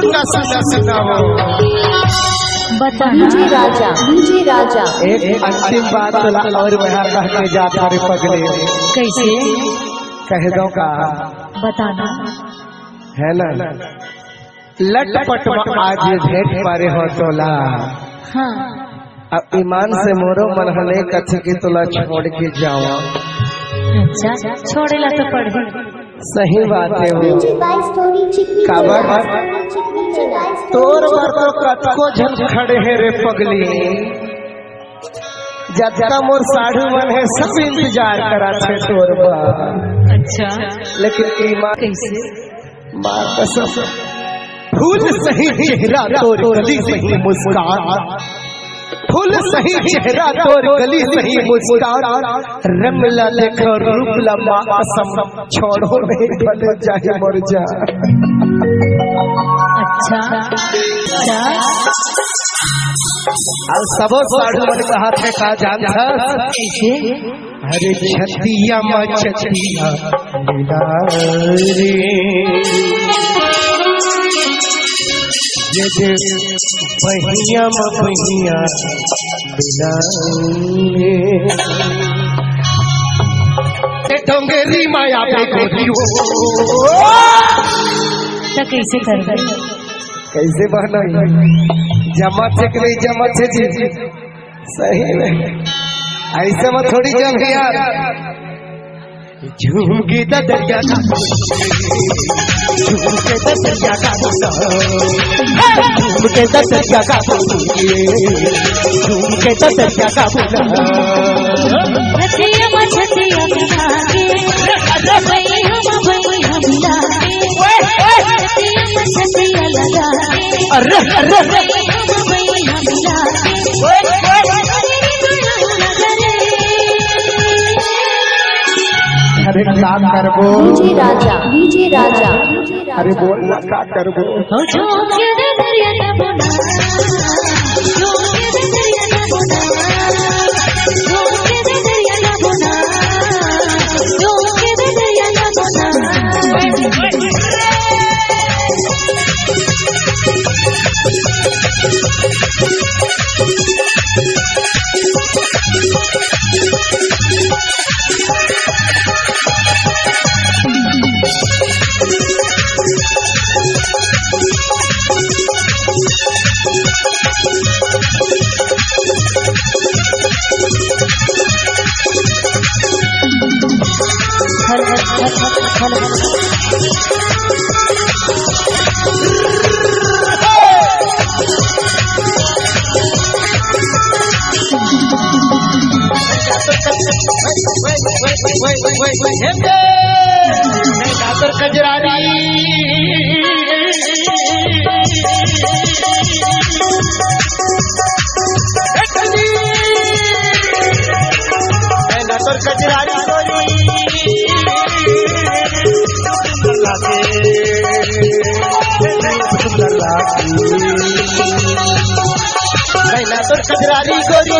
सुना सुना सुनाओ। डीजे राजा एक अंतिम बात और वहाँ कहने जाता रे पगले। कैसे कह दो का बताना है ना, लटपट में आज भेंट पारे हो तोला। हाँ अब ईमान से मोरो मन हने कथी की तोला छोड़ के जाओ। अच्छा छोड़ेला तो पड़े। सही बात है वो काबर तोर बर तो कतको झन खड़े है रे पगली। जतका मोर साढ़ू मन है सब इंतजार करा छे तोर बर। अच्छा लेकिन ईमान कैसे बात कसम फूल सही चेहरा तोर गली सही मुस्कान, फूल सही चेहरा तोर गली सही मुस्कान। रमला देखो रूप लम्बा असम छोड़ो नहीं बन जाए मर जा। अच्छा और सबो साढ़ू मन कहा थे का जान था कैसे अरे छतिया मछतिया मिला रे ये बहिया बहिया मिला रे डोंगरी माया पे गोरियो। तो कैसे कर कैसे बहना जमा चेक नहीं जमा छे जी सही नहीं ऐसे में थोड़ी जम यार। झूम के दरिया का झूम के दरिया का झूम के दरिया का झूम के दरिया का छतिया मछतिया मिला के भई हम मिला के छतिया मछतिया लगा के अरे अरे भई हम मिला के अरे का करबो डीजे राजा अरे बोल ना का करबो। जो के दरिया ना बोना जो के दरिया ना बोना जो के दरिया ना बोना जो के दरिया ना बोना। कजरारी कजरारी कजरारी गोरी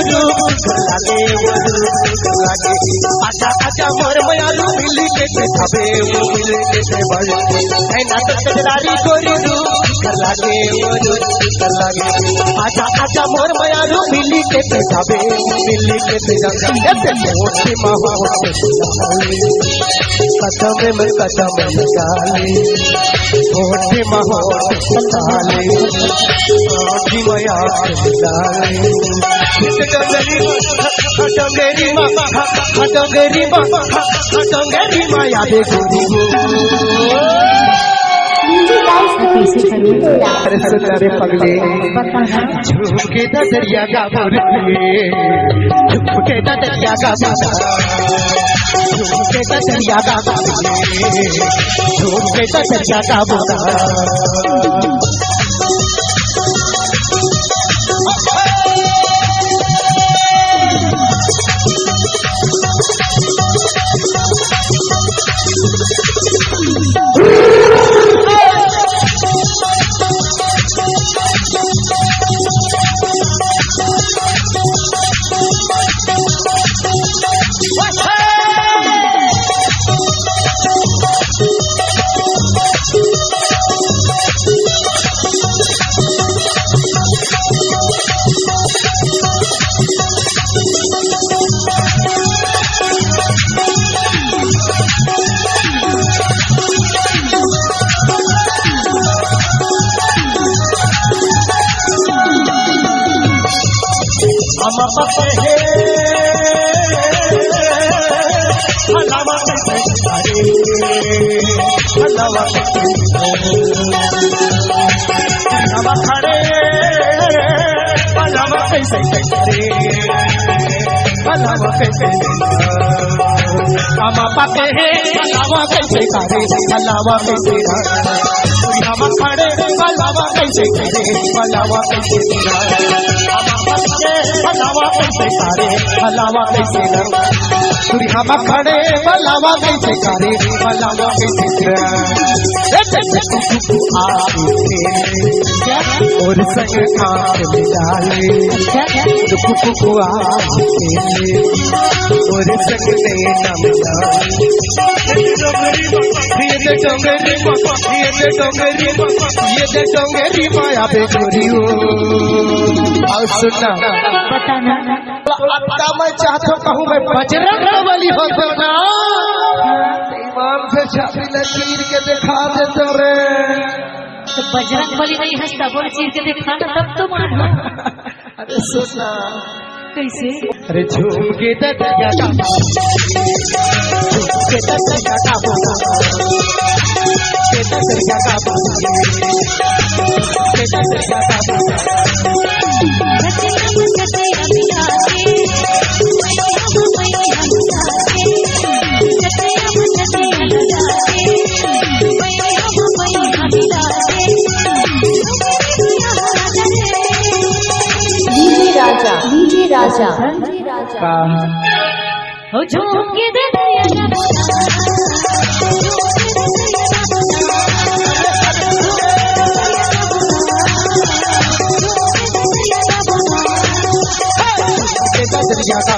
आजा आजा मोर मयालू मिली के खाबे वो मिले के बड़े है ना तो कजरारी गोरी कर लागे वो कर लागे। आजा आजा मोर मयालू मिली के खाबे मिली के जागे मोटी माहो कदम में कदम डाले मोटी माहो डाले मोटी मया डाले डोंगरी माया दे अरे सुनारे पगले झुमके दरिया का बोले झुमके दरिया का झुमके दरिया का झुमके दरिया का बोला। पापा कहे हलावा कैसे करे हलावा खड़े हलावा कैसे करे हलावा कैसे मामा पापा कहे हलावा कैसे करे हलावा कैसे हम खड़े हलावा कैसे करे हलावा कैसे हलावा कैसे करे हलावा कैसे हम खड़े हलावा कैसे करे हलावा कैसे और संग आँख मिलाले और संग नैना मिलाले ये डोंगरी माया बेगोरियो और सुनना बताना आता मैं चाहता कहूँ मैं बजरंग बली हो तो ना इमाम से छाती लकीर के दिखा दे तो रे तो बजरंग बली नहीं हंसता बोल चीर के दिखाना तब तो मानो अरे सुनना कैसे अरे झूम के दरिया का बोला के दरिया का बोला के दरिया का बोला डीजे राजा हो झूम के दरिया का दरिया का